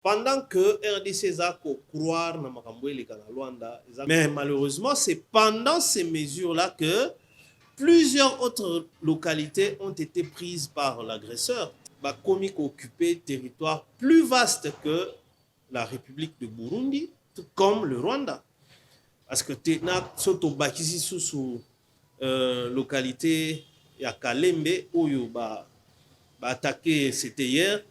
Pendant que RDC Zako croire dans Makamboué Luanda, mais malheureusement, c'est pendant ces mesures-là que plusieurs autres localités ont été prises par l'agresseur. Bakomi occupé territoire plus vaste que la République de Burundi, tout comme le Rwanda. Parce que Tena Soto Bakisi sous localité ya Kalembe, Oyo attaqué, c'était hier.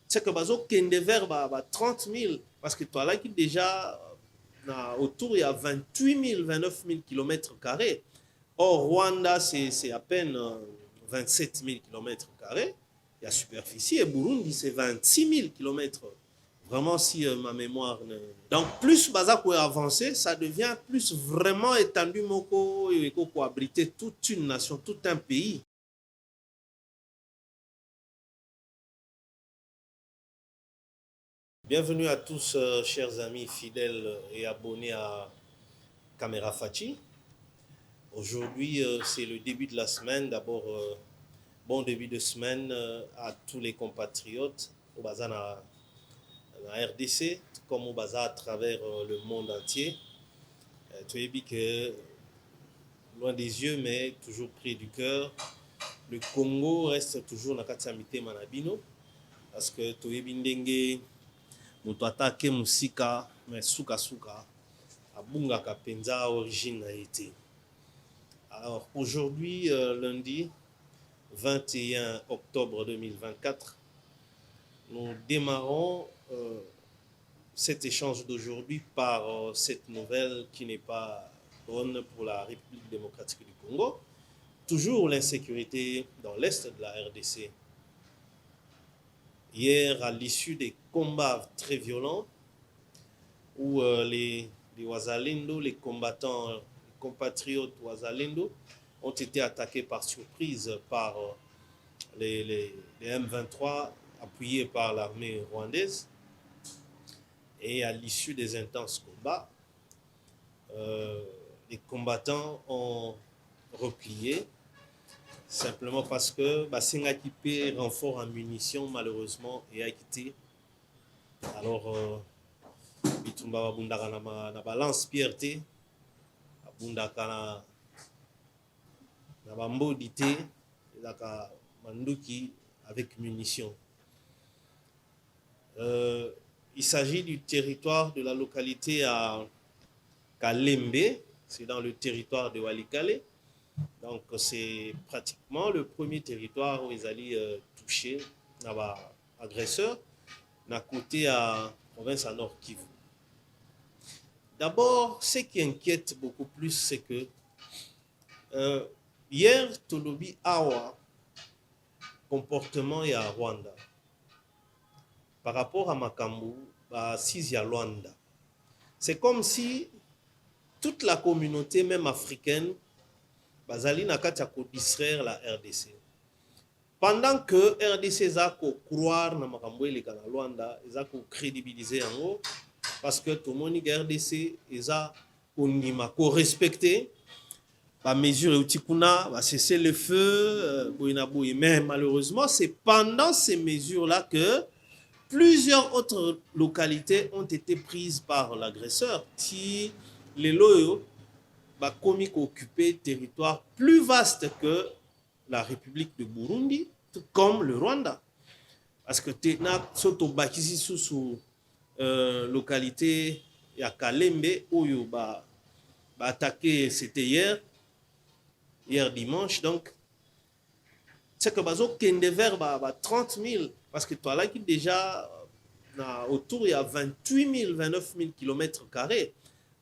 C'est que bazo kende vers 30 000 parce que toi là qui déjà autour il y a 28 000 29 000 km carrés. Or Rwanda c'est à peine 27 000 km carrés. Il y a superficie et Burundi c'est 26 000 km. Vraiment si ma mémoire ne... Donc plus Baza peut avancer, ça devient plus vraiment étendu moko et pour abriter toute une nation, tout un pays. Bienvenue à tous, chers amis fidèles et abonnés à Caméra Fachi. Aujourd'hui, c'est le début de la semaine. D'abord, bon début de semaine à tous les compatriotes au Baza na RDC, comme au Baza à travers le monde entier. Tu as vu que loin des yeux, mais toujours près du cœur, le Congo reste toujours dans Katsamite Manabino parce que tu as vu moto atake musika mais suka abungaka penza origine a été. Alors aujourd'hui lundi 21 octobre 2024 nous démarrons cet échange d'aujourd'hui par cette nouvelle qui n'est pas bonne pour la République démocratique du Congo. Toujours l'insécurité dans l'est de la RDC. Hier, à l'issue des combats très violents, où les Wazalendo, les combattants, les compatriotes Wazalendo, ont été attaqués par surprise par les M23, appuyés par l'armée rwandaise. Et à l'issue des intenses combats, les combattants ont replié, simplement parce que Bassinga équipé renfort en munitions malheureusement et a quitté. Alors bitumba babundaka na balance pierre abundaka na bambodi te ezaka manduki avec munitions. Il s'agit du territoire de la localité à Kalembe, c'est dans le territoire de Walikale. Donc c'est pratiquement le premier territoire où ils allaient toucher agresseurs d'un côté à province à Nord Kivu. D'abord, ce qui inquiète beaucoup plus, c'est que hier, Tolobi Awa, comportement et à Rwanda, par rapport à Makambu, à Sisi à Rwanda, c'est comme si toute la communauté, même africaine, bazali nakati ko distraire la RDC. Pendant que RDC zako croire na makambo eleka na Rwanda, ezako crédibiliser yango parce que tout le monde RDC eza konima ko respecter ba mesure utikuna ba cesser le feu mais malheureusement c'est pendant ces mesures là que plusieurs autres localités ont été prises par l'agresseur qui les loyo Bakomi occupé territoire plus vaste que la République de Burundi, tout comme le Rwanda. Parce que Tena Soto Bakisi sous localité ya Kalembe, Oyo attaqué, c'était hier dimanche. Donc, c'est que bazo kende vers 30 000, parce que toi là qui déjà autour il y a 28 000 29 000 km carrés.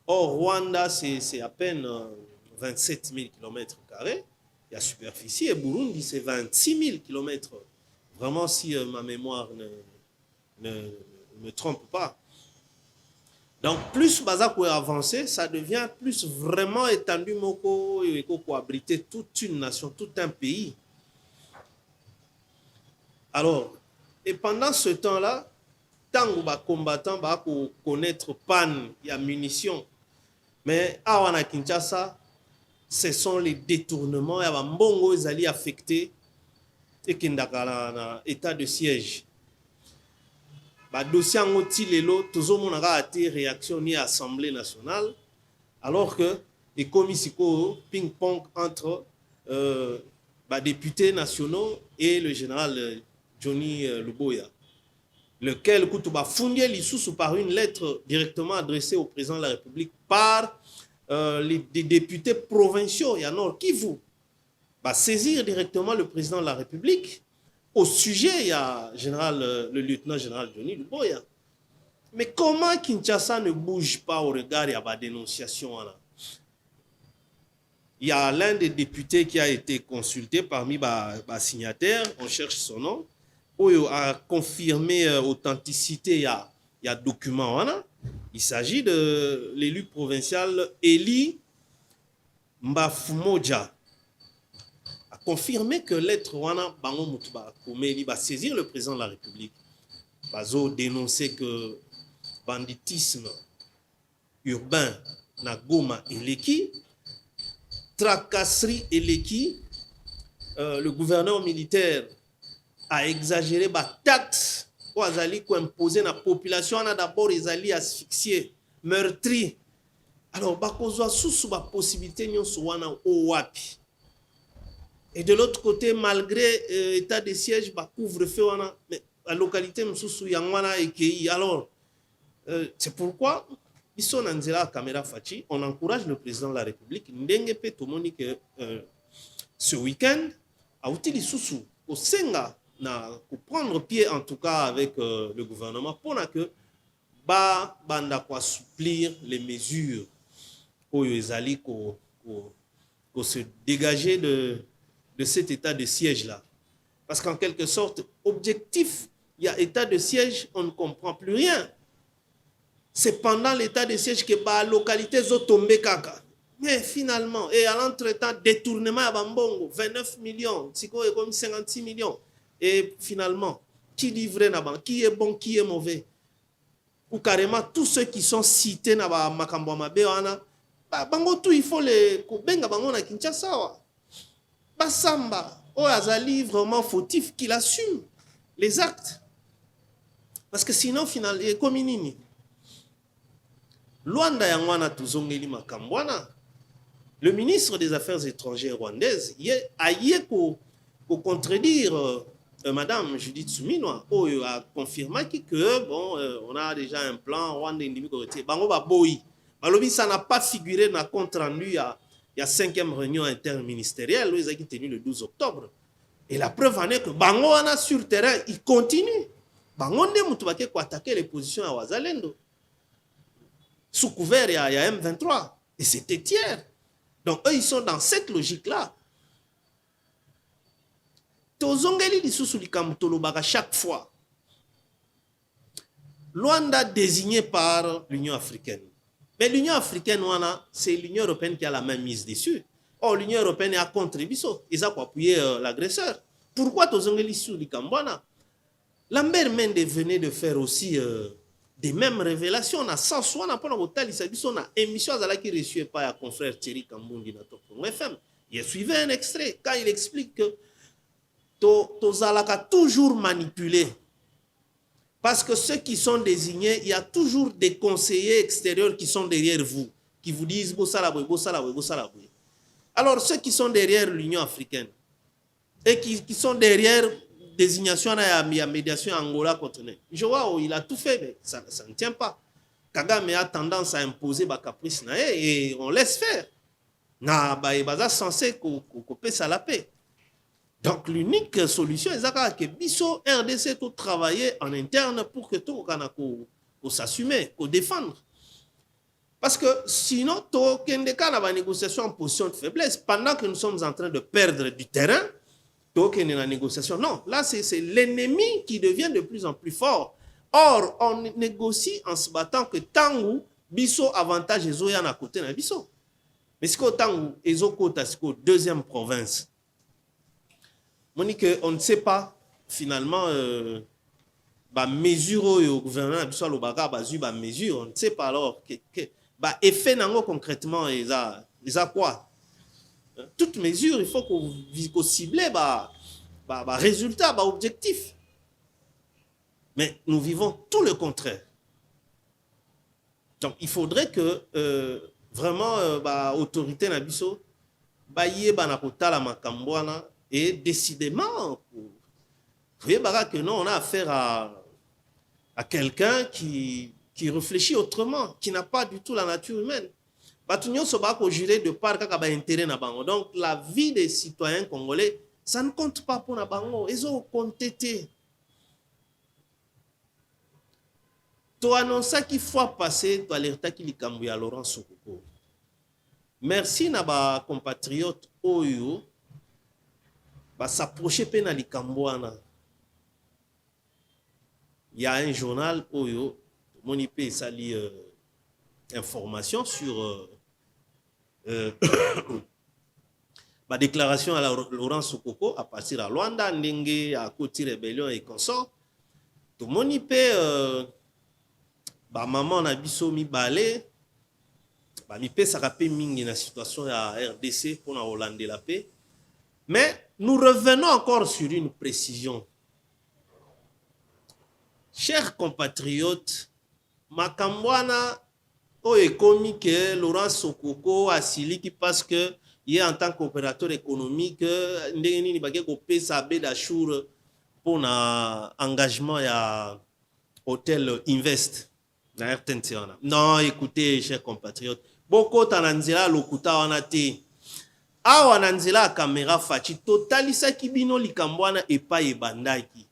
Or, Rwanda, c'est à peine 27 000 km carrés. Il y a superficie et Burundi, c'est 26 000 km. Vraiment, si ma mémoire ne me trompe pas. Donc, plus Baza peut avancer, ça devient plus vraiment étendu moko et pour abriter toute une nation, tout un pays. Alors, et pendant ce temps-là, tant que les combattants vont connaître panne, il y a munitions. Mais à Kinshasa, ce sont les détournements et mbongo ils allaient affecter et qui dans état de siège. dossier en lelo toujours mon été réaction ni Assemblée nationale alors que les commissions ping-pong entre députés nationaux et le général Johnny Luboya, lequel va fonder l'issue par une lettre directement adressée au président de la République par des députés provinciaux, il y a Nord Kivu, saisir directement le président de la République. Au sujet, il y a le lieutenant général Johnny Luboya. Mais comment Kinshasa ne bouge pas au regard de la dénonciation là? Il y a l'un des députés qui a été consulté parmi les signataires, on cherche son nom, où il a confirmé l'authenticité, il y a document. Il s'agit de l'élu provincial Eli Mbafumoja. A confirmé que l'être wana bango mutuba komeli va saisir le président de la République. Bazo dénoncer que banditisme urbain na Goma eleki, tracasserie eleki, le gouverneur militaire a exagéré ba taxe ou azali ko imposer na population na d'abord ezali asphyxié, meurtri. Alors bakozwa susu ba possibilité nyonso wana o wapi. Et de l'autre côté, malgré l'état de siège, couvre-feu, mais la localité, alors, c'est pourquoi, on encourage le président de la République, ce week-end, à utiliser au Senga, pour prendre pied en tout cas avec le gouvernement, pour que assouplir les mesures pour se dégager de cet état de siège-là. Parce qu'en quelque sorte, objectif, il y a état de siège, on ne comprend plus rien. C'est pendant l'état de siège que la localité est tombée kaka. Mais finalement, et à l'entretemps, détournement à Bambongo, 29 millions, Siko est comme 56 millions. Et finalement, qui livre là-bas, qui est bon, qui est mauvais? Ou carrément, tous ceux qui sont cités dans Makambo Mabewana, Bango tout, il faut les Benga Bango na Kinshasa. Basamba, azali vraiment fautif qu'il assume les actes. Parce que sinon, finalement, il est comme nini. Luanda yangwana tuzongeli makambwana. Le ministre des Affaires étrangères rwandaise a contredire Madame Judith Suminwa, a confirmé que bon, on a déjà un plan Rwanda Bango Baboyi. Balobi, ça n'a pas figuré dans le compte rendu il y a 5e réunion interministérielle, qui a tenu le 12 octobre. Et la preuve en est que Bango wana sur terrain, il continue. Bango nde mutu bake ko attaquer les positions à Wazalendo. Sous couvert, il y a M23. Et c'était tiers. Donc eux, ils sont dans cette logique-là. Tozongeli lisusu likambo tolobaka chaque fois. Luanda désigné par l'Union africaine. Mais l'Union africaine, c'est l'Union européenne qui a la main mise dessus. Or, l'Union européenne a contribué, ils ont appuyé l'agresseur. Pourquoi Tozongeli sous Likambwana? Lambert Mende venait de faire aussi des mêmes révélations. On a 100 n'a pas une émission qui reçue par le confrère Thierry Kambundi na Tokongo FM. Il a suivi un extrait quand il explique que Tozalaka toujours manipulé. Parce que ceux qui sont désignés, il y a toujours des conseillers extérieurs qui sont derrière vous, qui vous disent Bossalaboui. Alors, ceux qui sont derrière l'Union africaine et qui sont derrière désignation à médiation Angola contre je vois, il a tout fait, mais ça ne tient pas. Kagame a tendance à imposer des caprices et on laisse faire. Il est censé couper ça la paix. Donc, l'unique solution est que Bisso RDC tout travailler en interne pour que tout s'assumer, qu'on défendre. Parce que sinon, tout la négociation en position de faiblesse, pendant que nous sommes en train de perdre du terrain, tout la négociation. Non, là, c'est l'ennemi qui devient de plus en plus fort. Or, on négocie en se battant que Tangu, Bisso avantage et Zoyan à côté de Bisso. Mais c'est que Tangu, Ezoko, Tasiko, deuxième province. Monique, on ne sait pas finalement mesure au gouvernement soit le baga mesure, on ne sait pas alors effet nango concrètement ils a quoi? Toute mesure il faut qu'on cible résultat objectif. Mais nous vivons tout le contraire. Donc, il faudrait que vraiment l'autorité Nabiso et décidément, vous voyez que non, on a affaire à quelqu'un qui réfléchit autrement, qui n'a pas du tout la nature humaine. Donc, la vie des citoyens congolais, ça ne compte pas pour Nabango. Ils ont compté. Tu annonces qu'il faut passer, tu alertes qu'il y a Laurent Sokoko. Merci à nos compatriotes Oyo, s'approcher pena likambouana. Il y a un journal Oyo, mon IP sali information sur ma déclaration à Laurent Sokoko à partir à Luanda, Ndenge, à Côte Rébellion et consort. Tout mon IP maman na biso mi balé mi pe ça rapé mingi na situation à RDC pour na Hollande la paix. Mais nous revenons encore sur une précision. Chers compatriotes, makambwana o ekomi que Laurent Sokoko asili qui parce que il est en tant qu'opérateur économique ndenge nini bake ko pesa bedashur pour na engagement ya Hôtel Invest. Non, écoutez, chers compatriotes, beaucoup tananzela lokuta wanate. Awa nanzela caméra fachi totalisa kibino likambwana epa ebandaki.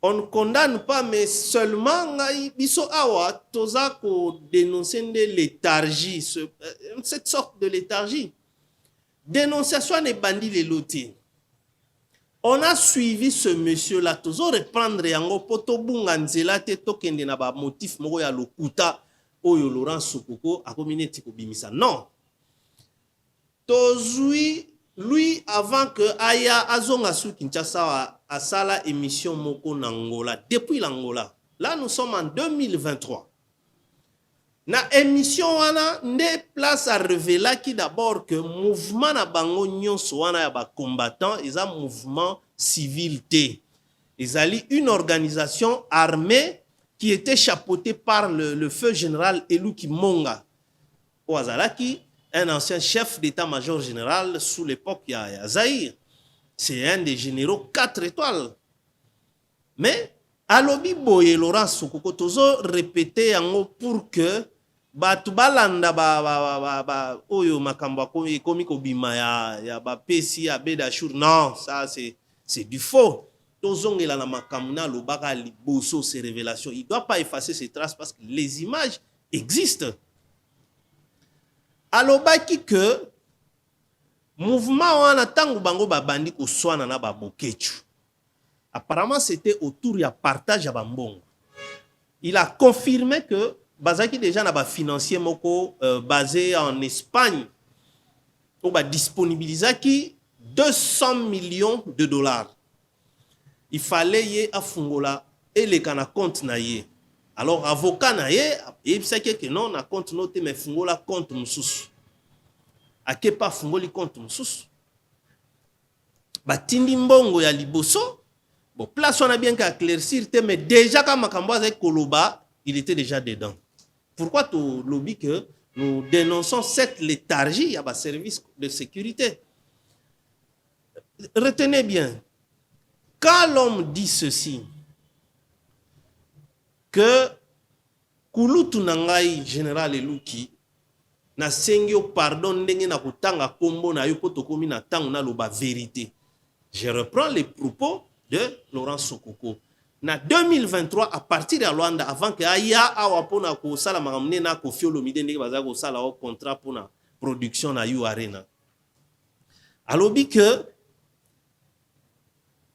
On ne condamne pas, mais seulement biso awa toza ko dénoncer de léthargie, cette sorte de léthargie. Dénonciation des bandits les lotis. On a suivi ce monsieur-là, toujours reprendre yango poto bunga nzela te tokende na ba motif moko ya lokuta oyo Laurent Sokoko akomine tiko bimisa. Non. Tozui lui avant que aya azonga su Kinshasa a sala émission moko na Angola depuis l'Angola. Là nous sommes en 2023. Na émission wana nde place à révéler qui d'abord que mouvement na bango nyonso wana ya ba combattant ils a mouvement civilité. Ils allaient une organisation armée qui était chapeautée par le feu général Elou Kimonga. Ouazalaki, un ancien chef d'état-major général sous l'époque ya Zaïre. C'est un des généraux 4 étoiles. Mais alobi boye Laurent Sokoko tozo répété yango pour que batu balanda oyo makambo komi ko bima ya ba pesi ya bedashur. Non, ça c'est du faux. Tozongela na makamuna lobaka liboso ces révélations. Il doit pas effacer ces traces parce que les images existent. Alobaki que mouvement wana tango bango babandi ko swana na ba bokechu. Apparemment c'était autour ya partage ya bambongo. Il a confirmé que Bazaki déjà n'a pas financier moko basé en Espagne pour disponibiliser qui 200 millions de dollars. Il fallait y a fungola et les kana compte na ye. Alors avocat na ye et c'est que non na compte noté mais fungola compte mususu. Ake pas fungoli compte mususu. Batindi mbongo ya liboso. Bon place on a bien qu'à éclaircir mais déjà quand makambo avec Koloba, il était déjà dedans. Pourquoi tu lobby que nous dénonçons cette léthargie à bas service de sécurité? Retenez bien, quand l'homme dit ceci, que Kulutu Nangai, général Eluki, na sengyo pardon ndenge na kutanga kombo na yo potokomi na tango na loba vérité. Je reprends les propos de Laurent Sokoko. Na 2023 à partir de Luanda avant que aya awa pona ko sala makamne na ko fiolo mide ndenge baza ko sala au contrat pona production na U Arena. Alobi que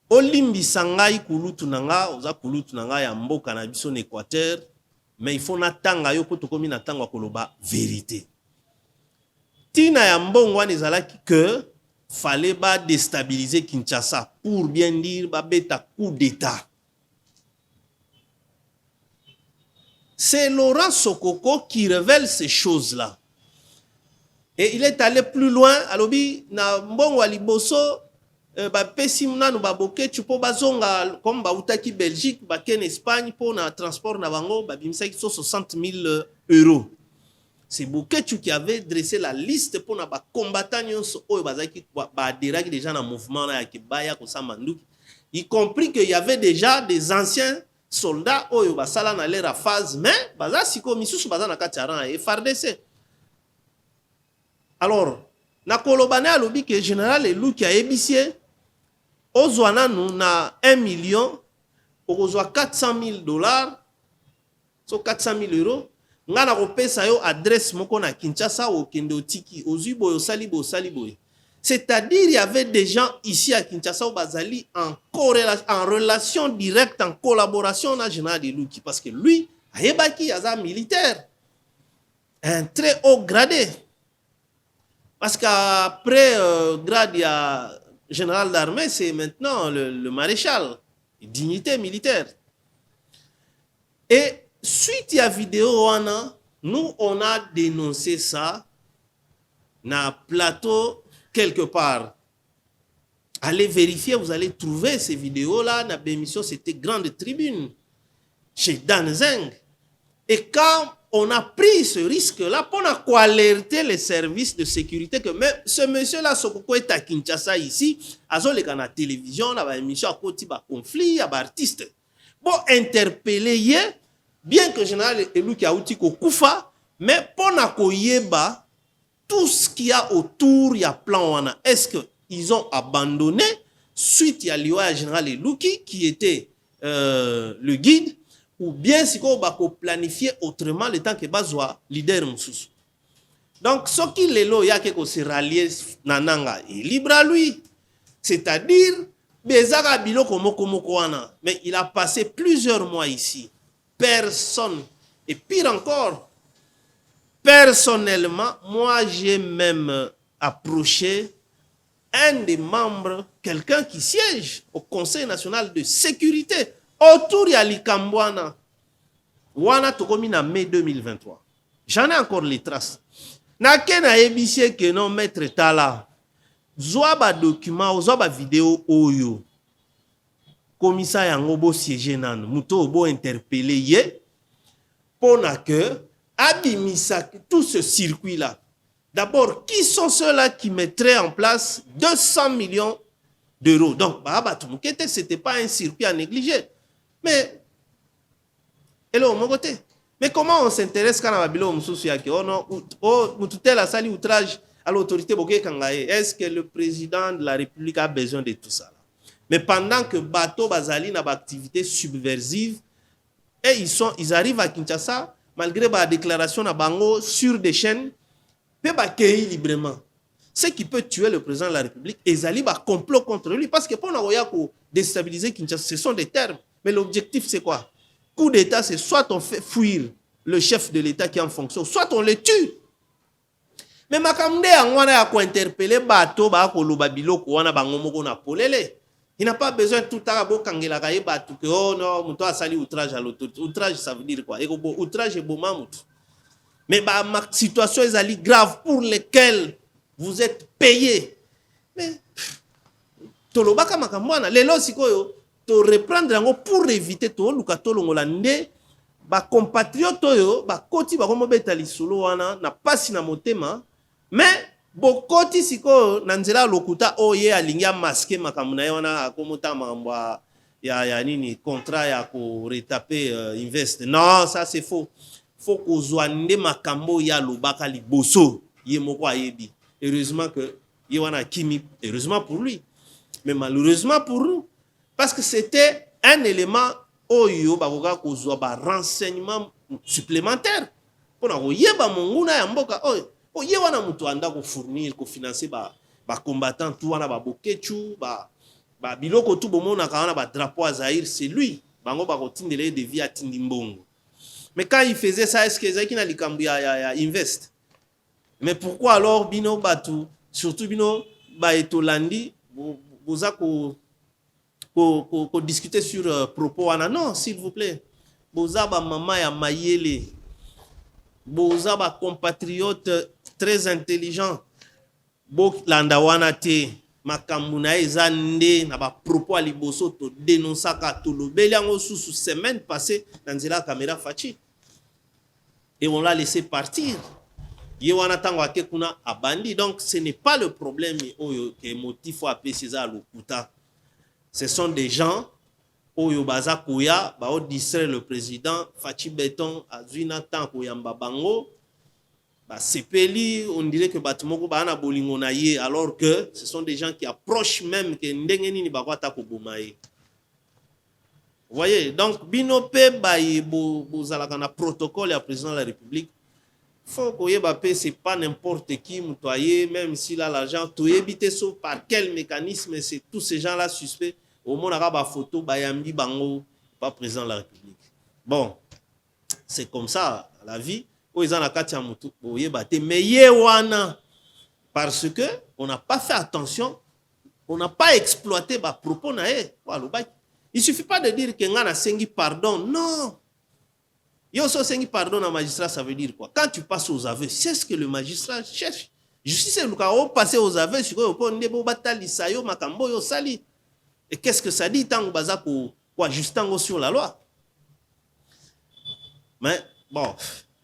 olimbi sangai kulutu nanga oza kulutu nanga ya mboka na biso na Équateur mais il faut na tanga yo poto komi na tanga koloba vérité. Tina ya mbongo wana ezalaki que fallait ba déstabiliser Kinshasa pour bien dire ba beta coup d'état. C'est Laurent Sokoko qui révèle ces choses-là. Et il est allé plus loin. Alobi na mbongo aliboso bapesi nanu baboketu mpo bazonga comme bautaki Belgique bakene Espagne mpo na transport na bango babimisaki so 60 000 euros. C'est Boketu qui avait dressé la liste pour na combattants oyo bazaki baderaki déjà na mouvement na Kibaya kosamba nduki, y compris qu'il y avait déjà des anciens soldats oyo basala na leur phase, mais baza siko misusu baza na kati ya rang et FARDC. Alors na kolobane alobi que général Eluki a ébisie ozwana nu na 1 million okozwa 400 000 $, so 400 000 euros. Ngana kopesa yo adresse moko na Kinshasa au kende otiki ozui boyo sali boy. C'est-à-dire il y avait des gens ici à Kinshasa au Bazali en relation directe, en collaboration na général Eluki, parce que lui ayebaki aza militaire, un très haut gradé, parce qu'après grade il y a général d'armée, c'est maintenant le maréchal, dignité militaire. Et suite à vidéo, nous on a dénoncé ça na plateau quelque part. Allez vérifier, vous allez trouver ces vidéos-là. Na émission, c'était Grande Tribune chez Dan Zeng. Et quand on a pris ce risque-là pour alerter les services de sécurité que même ce monsieur-là, Sokoko est à Kinshasa ici, à la télévision, à la émission à côté de conflit, à artiste. Bon, interpeller, bien que général Eluki a outi ko kufa, mais pour nakoyeba tout ce qu'il y a autour, il y a plan wana. Est-ce qu'ils ont abandonné suite à l'IOA général Eluki qui était le guide, ou bien si on va planifier autrement le temps que bazwa leader msusu. Donc ce qui est là, il y a quelque chose se rallier nananga et libre à lui, c'est-à-dire bezaka biloko moko wana, mais il a passé plusieurs mois ici. Personne, et pire encore, personnellement, moi j'ai même approché un des membres, quelqu'un qui siège au Conseil national de sécurité autour ya Likambwana. Wana tokomi na mai 2023. J'en ai encore les traces. Na kena ebisie que non maître Tala. Zwa ba document, zwa ba vidéo oyo. Commissaire yango bo siéger nanu, muto bo interpeller ye pona que abimisa tout ce circuit là. D'abord, qui sont ceux-là qui mettraient en place 200 millions d'euros? Donc, c'était pas un circuit à négliger. Mais, hello, mon côté. Mais comment on s'intéresse quand on a bilo msusu yake? Oh non, mututel a sali outrage à l'autorité boké kangaye. Est-ce que le président de la République a besoin de tout ça là? Mais pendant que bateau bazali na activité subversive, et ils arrivent à Kinshasa, malgré la déclaration na bango sur des chaînes, peut accueillir librement. Ce qui peut tuer le président de la République, ils allaient complot contre lui, parce que pour nous déstabiliser Kinshasa, ce sont des termes. Mais l'objectif, c'est quoi? Coup d'État, c'est soit on fait fuir le chef de l'État qui est en fonction, soit on le tue. Mais makamde angwana ya ko interpeller bato ba ko loba biloko wana bango moko na polele. Il n'a pas besoin tout à l'heure kangela kaye bato que oh non, muto asali outrage à l'autorité. Outrage ça veut dire quoi? Et outrage est boma mutu. Mais ma situation est grave pour lesquelles vous êtes payé. Mais tolobaka makamwana lelo sikoyo to reprendre yango pour éviter to luka tolongola nde ba compatriote oyo ba koti ba komo beta lisolo wana na pasi na motema, mais bokoti sikoyo na nzela lokuta oye alingia masquer makamuna yona akomota mamba ya nini contrat ya ko retaper invest. Non, ça c'est faux. Faut qu'on soit nde makambo ya lobaka liboso ye moko ayebi. Heureusement que yewana kimi, heureusement pour lui, mais malheureusement pour nous, parce que c'était un élément oyo bakoka kozwa ba renseignement supplémentaire pour na yeba monguna ya mboka oyo yewana mutu anda ko fournir ko financer ba combattant tout wana ba bokechu ba biloko tout bomona kana ba drapeau à Zaïre, c'est lui bango ba kotindele de via tindimbongo. Mais quand il faisait ça, est-ce que Zaki na likambu ya invest? Mais pourquoi alors bino batu, surtout bino ba etolandi boza ko discuter sur propos wana? Non, s'il vous plaît. Boza ba mama ya mayele. Boza ba compatriote très intelligent. Bo landa wana te. makambu na eza nde na ba propos liboso to dénonçaka to lobeli yango sous semaine passée dans nzela caméra fachi et on l'a laissé partir. Ye wana tango ake kuna abandi. Donc ce n'est pas le problème oyo ke motif ou apé César lokuta. Ce sont des gens oyo baza koya ba o distraire le président Fachi Beton azuina tant koyamba bango. Bah, sepeli, on dirait que Batumoko Bana Bolingo na ye, alors que ce sont des gens qui approchent même que Ndengeni ni Bagwata Kobumae. Vous voyez, donc Binope Baye Bozalakana protocole à président de la République. Faut que Bape, c'est pas n'importe qui, moutoyer, même s'il a l'argent, tout éviter sauf par quel mécanisme, c'est tous ces gens-là suspects. Au moins, on a ba photo, Bayambi Bango, pas président de la République. Bon, c'est comme ça, la vie. Mais parce que on n'a pas fait attention, on n'a pas exploité les propos. Il ne suffit pas de dire que on a sengi pardon. Non. Yoso sengi pardon à magistrat, ça veut dire quoi? Quand tu passes aux aveux, c'est ce que le magistrat cherche. Justice, c'est le cas où passer aux aveux, et qu'est-ce que ça dit tant que quoi, juste sur la loi? Mais bon.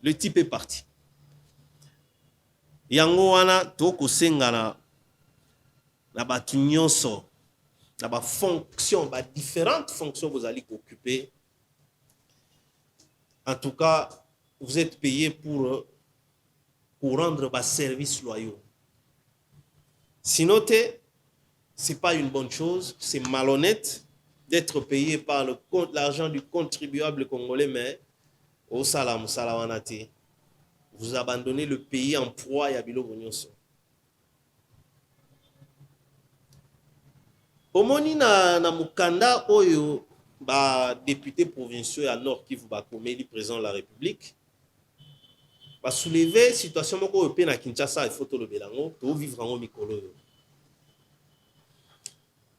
Le type est parti. Yango wana toko sengana na batu nyonso na ba fonction, ba différentes fonctions vous allez occuper. En tout cas, vous êtes payé pour rendre ba services loyaux. Sinon, c'est pas une bonne chose, c'est malhonnête d'être payé par l'argent du contribuable congolais, mais au salam, salamanate. Vous abandonnez le pays en proie à Bilo Bonyonso. Omoni na mukanda oyo ba député provinciaux à Nord Kivu ba koméli président de la République. Ba soulever situation moko pe na Kinshasa il faut to le belango to vivre en mikolo.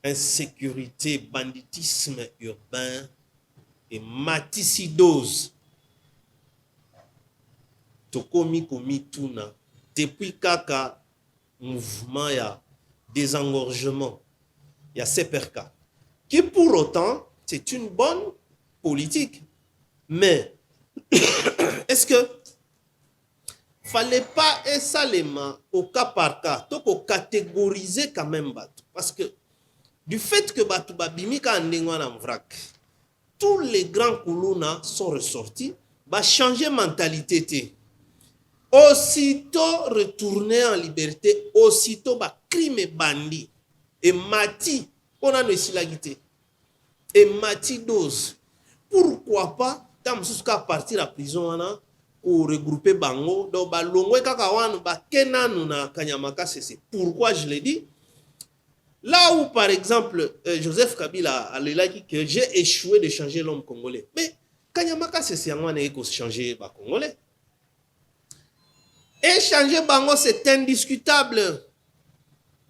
Insécurité, banditisme urbain et maticidose. Tokomi tuna depuis kaka mouvement ya désengorgement il y a CPRK qui pour autant c'est une bonne politique mais est-ce que fallait pas seulement au cas par cas toko catégoriser quand même batu parce que du fait que batu babimi ka ndengwa na mvrak tous les grands kuluna sont ressortis ba changer mentalité té. Aussitôt retourner en liberté, aussitôt bah crime et bandit. Et mati, on a ne silagité. Et mati dose. Pourquoi pas, tant jusqu'à partir à prison, on a pour regrouper bango, donc bah longo et kakawan, bah kenanu na kanyamaka c'est. Pourquoi je l'ai dit? Là où par exemple Joseph Kabila a dit que j'ai échoué de changer l'homme congolais. Mais kanyamaka c'est un moyen de changer bah congolais. Et changer bango, c'est indiscutable.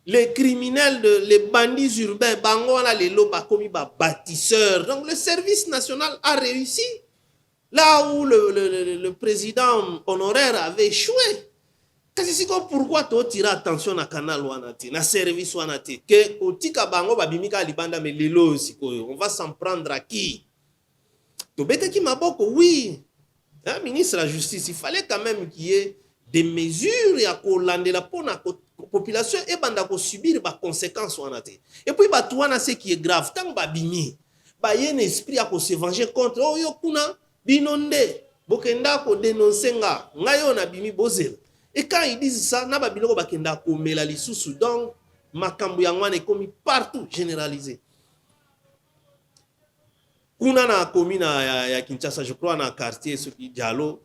Les criminels, les bandits urbains, bango, on a les lots commis bâtisseurs. Donc le service national a réussi. Là où le président honoraire avait échoué. C'est pourquoi tu tires attention à canal wanati, na service wanati. Que otika bango babimika libanda mais lelo aussi. On va s'en prendre à qui? To bete ki maboko, oui. Hein, ministre de la Justice, il fallait quand même qu'il y ait des mesures ya kolandela pona population et banda ko subir ba conséquences wanate. Et puis ba touana ce qui est grave tant ba bimi ba yen esprit à se venger contre oh yo kuna binonde bokenda ko dénoncer nga ngayo na bimi bozel. Et quand ils disent ça na ba biloko bakenda ko mela lisusu donc makambu yangwana ekomi partout généralisé. Kuna na commune ya Kinshasa je crois na quartier soki Diallo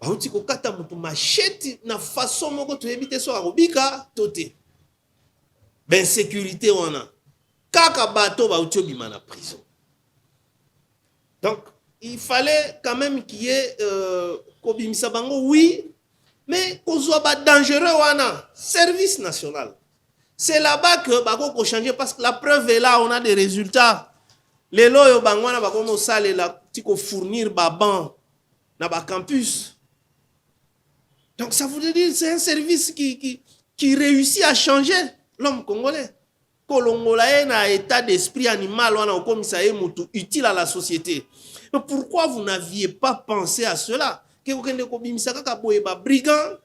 bauti kokata mutu machette na façon moko to éviter so akobika tote ben sécurité wana kaka bato bauti obima na prison. Donc il fallait quand même qu'il y ait kobimisa bango oui mais kozwa ba dangereux wana service national. C'est là-bas que bako ko changer parce que la preuve est là, on a des résultats. Les loyo bangwana bako mo sale la tiko fournir ba ban na ba campus. Donc ça voudrait dire que c'est un service qui réussit à changer l'homme congolais. Kolongola na état d'esprit animal, on a comme ça utile à la société. Mais pourquoi vous n'aviez pas pensé à cela? Que vous avez brigand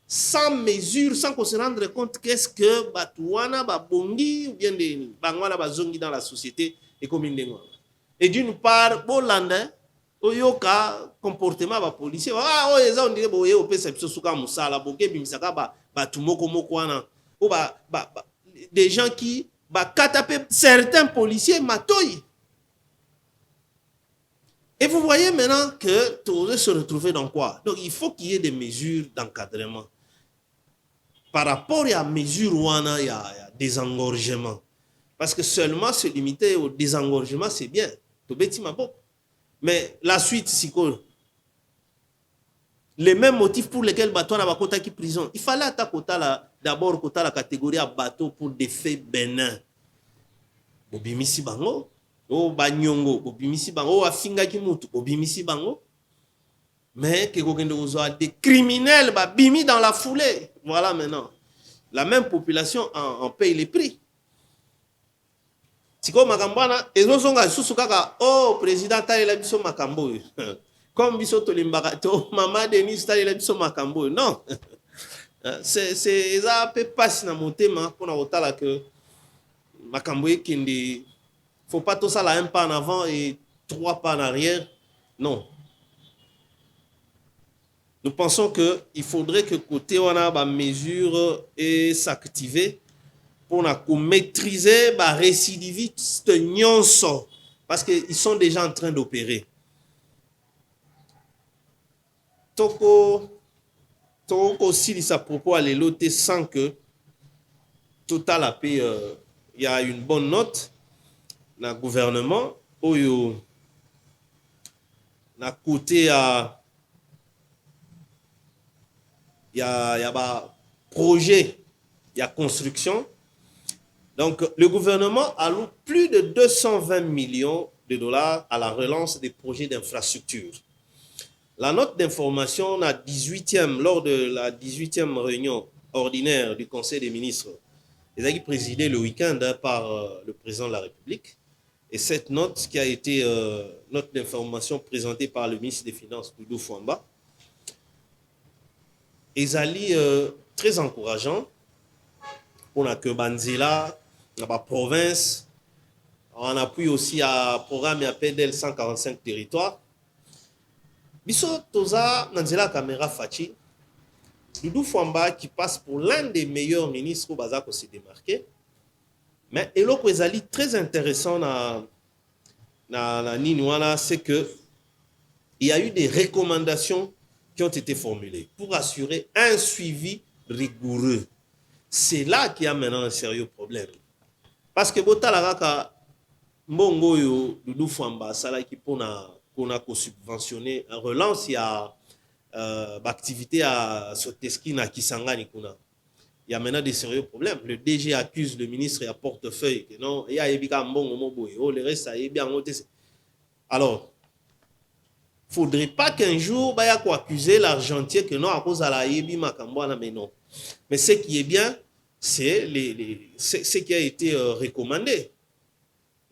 sans mesure, sans qu'on se rende compte qu'est-ce que Batouana, Babongi, ou bien des Bangwana, Bazongi dans la société et comme une. Et d'une part, Bolanda, Oyoka, comportement ba policier, ah, oh, les gens on dirait, boye, au perception, souka moussala, boke, bimisaka, batumoko, mokwana, ou des gens qui, katape certains policiers, matoy. Et vous voyez maintenant que tout se retrouver dans quoi? Donc il faut qu'il y ait des mesures d'encadrement. Par rapport à mesure où il y a désengorgement. Parce que seulement se limiter au désengorgement, c'est bien. Mais la suite, c'est quoi? Les mêmes motifs pour lesquels bateau n'a pas qui prison. Il fallait attaquer d'abord la catégorie à bateau pour des faits bénins. Bobimisi bango, o banyongo, bobimisi bango, o afinga kimutu, bobimisi bango. Mais que des criminels bimi dans la foulée. Voilà maintenant. La même population en paye les prix. Siko makambana ezozonga susu kaka oh président talela biso makambo. Comme biso tolimbaka to mama Denis talela biso makambo. Non. C'est ça peut passer na motema pour na otala que makambo kende faut pas tout ça là un pas en avant et 3 pas en arrière. Non. Nous pensons qu'il faudrait que côté on a ba mesure et s'activer pour maîtriser les récidivistes parce qu'ils sont déjà en train d'opérer. Toko aussi à propos à l'éloté sans que total la paix il y a une bonne note dans le gouvernement où na côté il y a projet, il y a construction. Donc, le gouvernement alloue plus de 220 millions de dollars à la relance des projets d'infrastructure. La note d'information lors de la 18e réunion ordinaire du Conseil des ministres, elle a été présidée le week-end par le président de la République. Et cette note qui a été note d'information présentée par le ministre des Finances, Doudou Fouamba, est très encourageant pour la Banzela, dans la province, on appuie aussi à programme et à PDL 145 territoires. Biso Toza Nanzela Kamera Fachi, Doudou Fouamba qui passe pour l'un des meilleurs ministres au Bazako s'est démarqué. Mais eloko ezali très intéressant na Ninouana, c'est que il y a eu des recommandations qui ont été formulées pour assurer un suivi rigoureux. C'est là qu'il y a maintenant un sérieux problème. Parce que Botalaka Mbongo yo Doudou Fouamba sala qui pour subventionner en relance il y a activité à Soteski na Kisangani kuna. Il y a maintenant des sérieux problèmes. Le DG accuse le ministre et à portefeuille que non, il y a Ebika Mbongo Moboye, oh le reste ça est bien. Alors, faudrait pas qu'un jour bah y a quoi accuser l'argentier que non à cause de la Ebi Makambwana, mais non. Mais ce qui est bien, c'est ce qui a été recommandé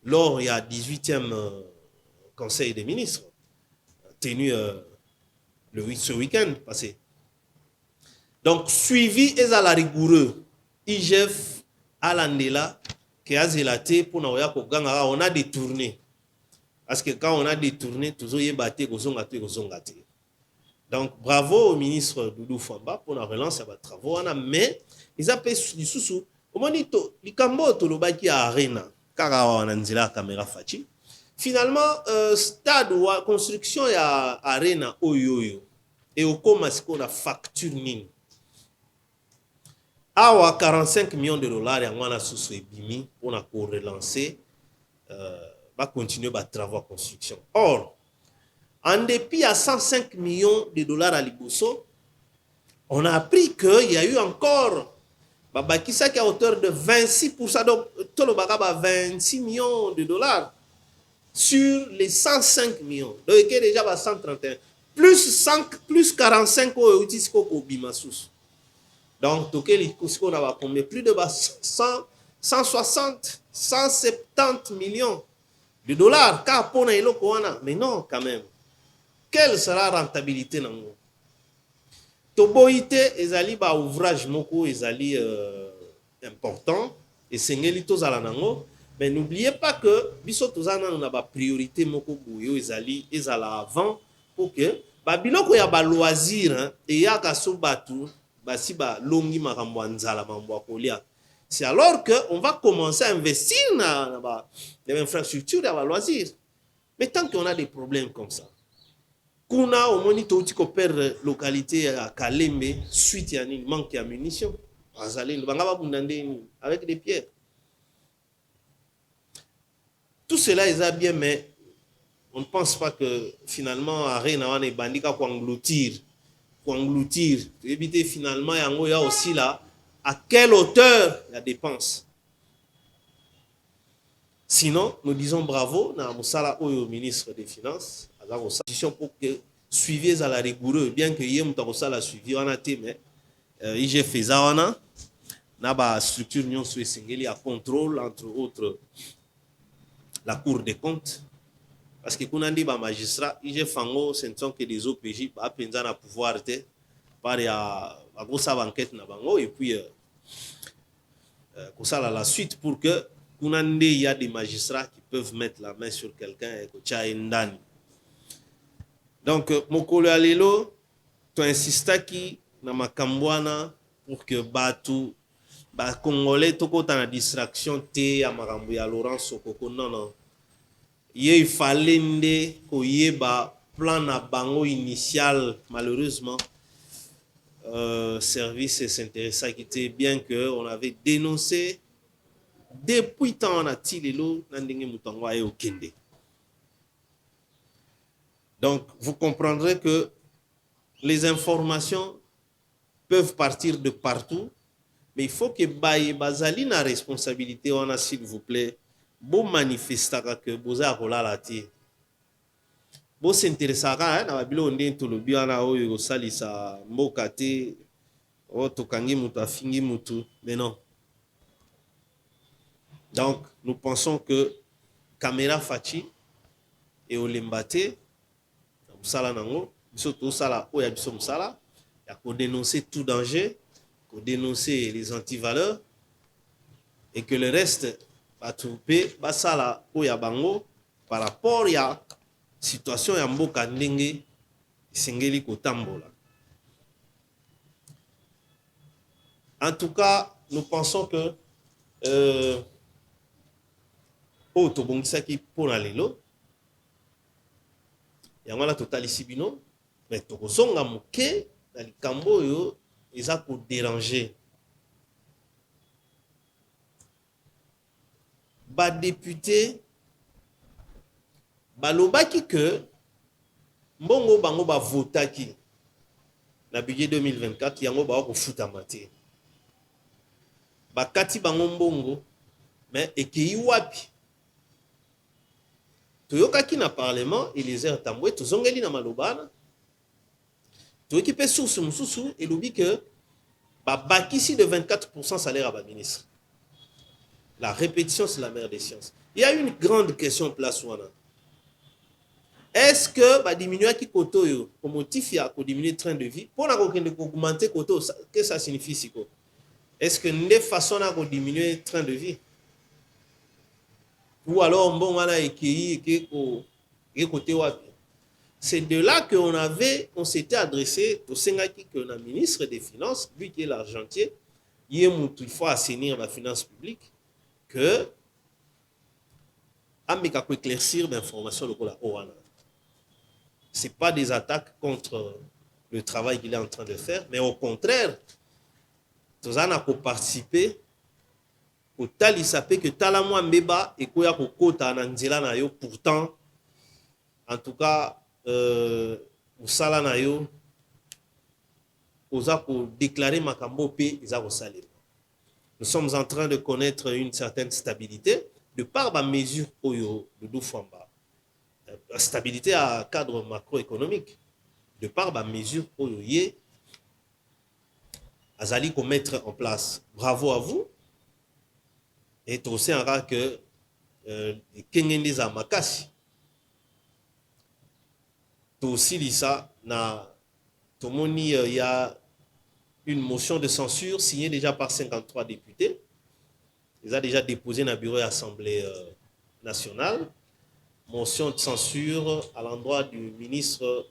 lors il y a 18e Conseil des ministres tenu ce week-end passé. Donc, suivi et à la rigoureux, IGF à l'andela, qui a zélaté pour nous on a détourné. Parce que quand on a détourné, toujours y est battu, donc, bravo au ministre Doudou Fouamba pour la relance de travaux. Mais ils appellent du sous-sous. Au moment où les Cambo Tolobaki à Arena, car on a une caméra Fachi. Finalement, stade ou construction à Arena Oyoyo. Et au coma, c'est qu'on a facture nini. À 45 millions de dollars, on a sous Bimi pour relancer, continuer les travaux de construction. Or, en dépit à 105 millions de dollars à Liboso, on a appris qu'il y a eu encore Babakisa qui est à hauteur de 26%, donc tout le bagage 26 millions de dollars sur les 105 millions. Donc il y a déjà 131. Plus 45 au Bimasous. Donc, on a combien? Plus de 100, 160, 170 millions de dollars. Mais non, quand même. Quelle sera la rentabilité dans nous? Toboïté, ezali ba ouvrage moko ezali important et sengeli tozala nango, mais n'oubliez pas que biso tozana na ba priorité moko boyo ezala avant pour que ba biloko ya ba loisir et ya kaso batu basi ba longi makambo nzala mambo kolia. C'est alors que on va commencer à investir na ba infrastructures ya ba loisir. Mais tant qu'on a des problèmes comme ça, kuna omoni touti ko perdre localité à Kalembe suite à une manque de munitions. Avec des pierres. Tout cela est bien, mais on ne pense pas que finalement Arena est bandika pour engloutir. Éviter finalement il y a aussi là à quelle hauteur la dépense. Sinon, nous disons bravo na Moussala au ministre des Finances pour que suiviez à la rigoureux, bien que hier Moussa la suivi on a été mais IG Fezana na ba structure union sous à contrôle entre autres la Cour des comptes parce que qu'on a dit ba magistrat IG Fango ce ne sont que des OPJ ba penza na pouvoir te par ya ba grossa enquête na bango et puis ça la suite pour que qu'on a il y a des magistrats qui peuvent mettre la main sur quelqu'un et que tcha ndani. Donc mokolo alelo to insistaki na makambwana pour que batu ba congolais toko ta na distraction te ya makambo ya Laurent Sokoko non il fallait nde ko yeba plan na bango initial malheureusement service s'intéressa qui était bien que on avait dénoncé depuis tant na tilelo na ndenge mutango aye okende. Donc vous comprendrez que les informations peuvent partir de partout. Mais il faut que Baye Bazali na responsabilité, on a s'il vous plaît, bon manifester que boza rola la ti. Bo s'intéressera na babilo ndé to lobi ana oyo salisa mboka te o to kangi mutu afingi mutu, mais non. Donc nous pensons que caméra fachi et olembate musala nango biso to sala oya biso musala ya ko dénoncer tout danger, pour dénoncer les antivaleurs et que le reste va trouver basala oya bango par rapport à situation ya mboka ndenge sengeli kotambola. En tout cas, nous pensons que to bongisaki pona lelo yango la total ici bino mais tokozonga moke na likambo yo eza ko déranger ba député balobaki que mbongo bango ba votaki na budget 2024 yango ba ko futa mate bakati bango mbongo mais ekei wapi toyokaki na parlement Eliezer Tambwe tozongeli na malobana toyekipe source mususu elobi que bakisi de 24% salaire à ba ministre. La répétition c'est la mère des sciences. Il y a une grande question place wana. Est-ce que ba diminuer ki koto yo au motif ya ko diminuer train de vie pour na ko augmenter koto que ça signifie siko? Est-ce que ne façon na ko diminuer train de vie? Ou alors bon wana ekei ke côté wapi? C'est de là on s'était adressé au Sengaki que le ministre des Finances, lui qui est l'argentier, il faut assainir la finance publique, que Ameka peut éclaircir l'information de la OANA. Ce n'est pas des attaques contre le travail qu'il est en train de faire, mais au contraire, tous en a participé au tali sapé que talamwa mbeba et koya ko kota na nzela na yo pourtant en tout cas usala na yo oza ko déclarer makambo pe eza ko saler. Nous sommes en train de connaître une certaine stabilité de par ma mesure oyo de Doufamba. Stabilité à cadre macroéconomique de par ma mesure oyo yé azali qu'on mettre en place. Bravo à vous. Et aussi en que Kengende za makasi. Aussi lisa na tomoni il y a une motion de censure signée déjà par 53 députés. Ils ont déjà déposé dans le bureau de l'Assemblée nationale. Motion de censure à l'endroit du ministre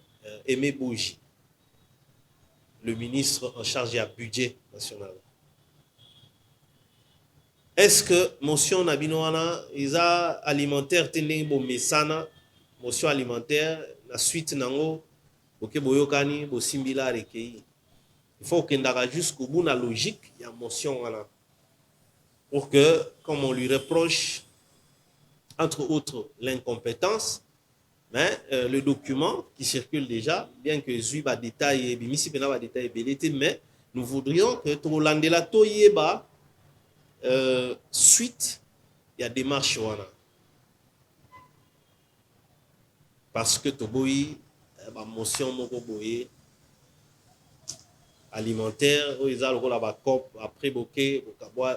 Aimé Bougie, le ministre en charge du budget national. Est-ce que motion Nabinoana, ils ont alimentaire, mesana, motion alimentaire, la suite nango, ok boyokani, bosimbila rekei. Il faut qu'il y ait jusqu'au bout de la logique, il y a motion là. Pour que, comme on lui reproche, entre autres, l'incompétence, mais le document qui circule déjà, bien que je vais détailler, mais nous voudrions que tout le monde suite, il y a des marches. Parce que Toboyi, la motion alimentaire, ils ont la COP, après Boké,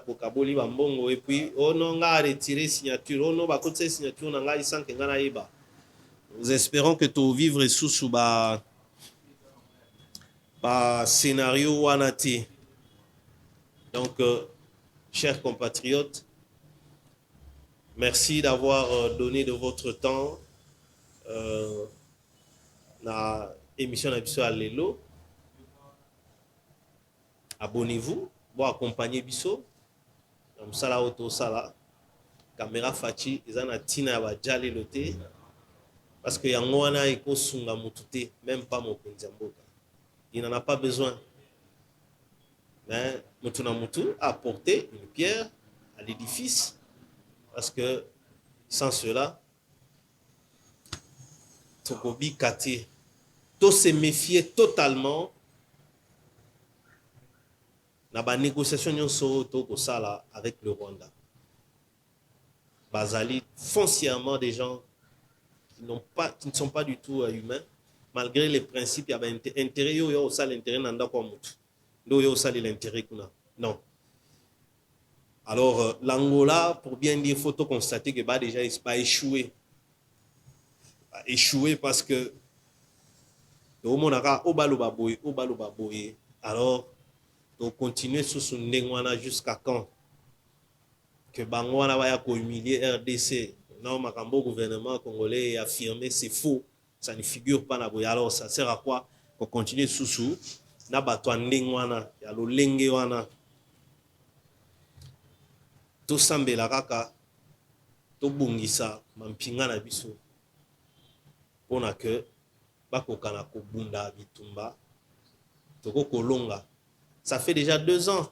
Bokaboli, Bambongo, et puis, oh non, on a retiré signature, oh non, bah, côté signature, on a sans qu'il y ait. Nous espérons que tu vivre sous ba scénario wanati. Donc, chers compatriotes, merci d'avoir donné de votre temps à l'émission d'Abisso à Lelo. Abonnez-vous, pour accompagner Bisso. Sala auto sala, caméra fachi, ils ont tina ba jale loté. Parce que Yangoana est kosunga mutute, même pas mon Kunzamboka. Il n'en a pas besoin. Mais Mutuna Mutu a apporté une pierre à l'édifice. Parce que sans cela, Tokobi Kati, tout se méfier totalement. Dans la négociation avec le Rwanda. Bazali, foncièrement des gens qui ne sont pas du tout humains, malgré les principes, il y a un intérêt, il y a aussi l'intérêt, il y a aussi l'intérêt. Non. Alors, l'Angola, pour bien dire, il faut constater que déjà, il n'a pas échoué. Il a échoué parce que alors, donc continuer sous son ndengwana jusqu'à quand? Que Bangwana va humilier RDC. Non, le gouvernement congolais a affirmé c'est faux. Ça ne figure pas. Alors, ça sert à quoi? Pour continuer sous na batwa ndengwana, ya lo lenge wana. To sambela kaka, to bungisa, mampinga na biso. Pona que, bakokana ko bunda bitumba, toko kolonga. Ça fait déjà 2 ans.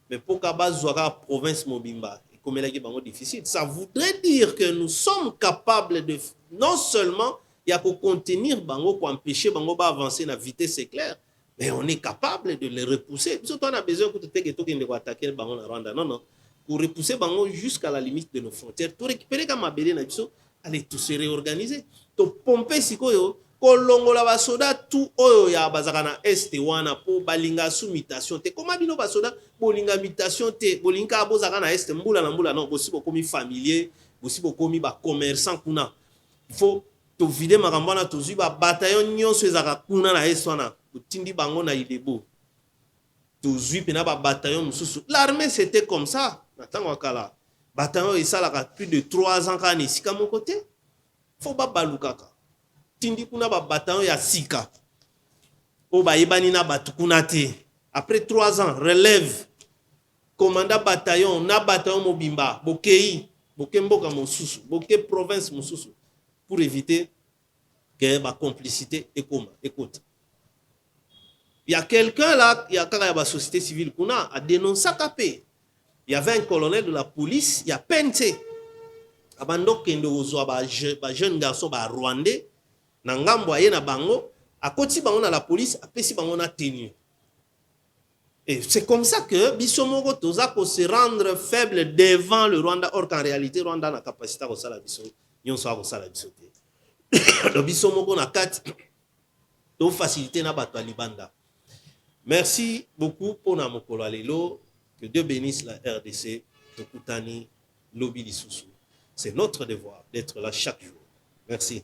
Mais pour la province Mobimba, comme elle est difficile, ça voudrait dire que nous sommes capables de, non seulement il y a pour contenir Bango, pour empêcher Bango d'avancer à la vitesse éclair, mais on est capable de les repousser. Surtout on a besoin de attaquer Bango en Rwanda. Non, non. Pour repousser Bango jusqu'à la limite de nos frontières, pour récupérer comme Abélé Nabiso, allez tout se réorganiser. Pour pomper Sikoyo, kolongola basoda tout oyo ya bazakana este wana po balinga sous mutation te comment bino basoda bolinga mutation te bolinga bozakana este mbula na mbula non bosi bokomi familier bosi bokomi ba commerçant kuna il faut to vider makambo na to zui ba bataillon nyonso ezaka kuna na este wana tindi bango na ilebo to zui pena ba bataillon mususu l'armée c'était comme ça na tango kala bataillon esalaka plus de 3 ans kana isika mon côté faut ba balukaka tindi kuna ba bataillon ya sika o ba yebani na batukuna te après 3 ans relève commandant bataillon na bataillon mobimba bokei bokemboka mosusu boke province mosusu pour éviter que ba complicité ekoma écoute il y a quelqu'un là il y a kaka ba société civile kuna a dénoncé kapé il y avait un colonel de la police il y a Pente abando kendo ozwa ba jeune garçon ba rwandais na ngambo aye na bango akoti bango na la police apesi bango na tenue et c'est comme ça que bisomoko toza ko se rendre faible devant le Rwanda or qu'en réalité Rwanda na capacité ko sala biso nyonso ko sala biso te do bisomoko na kati to faciliter na bato libanda Merci beaucoup pour Namokolo Alelo. Que Dieu bénisse la RDC, Tokutani, Lobby Lisusu. C'est notre devoir d'être là chaque jour. Merci.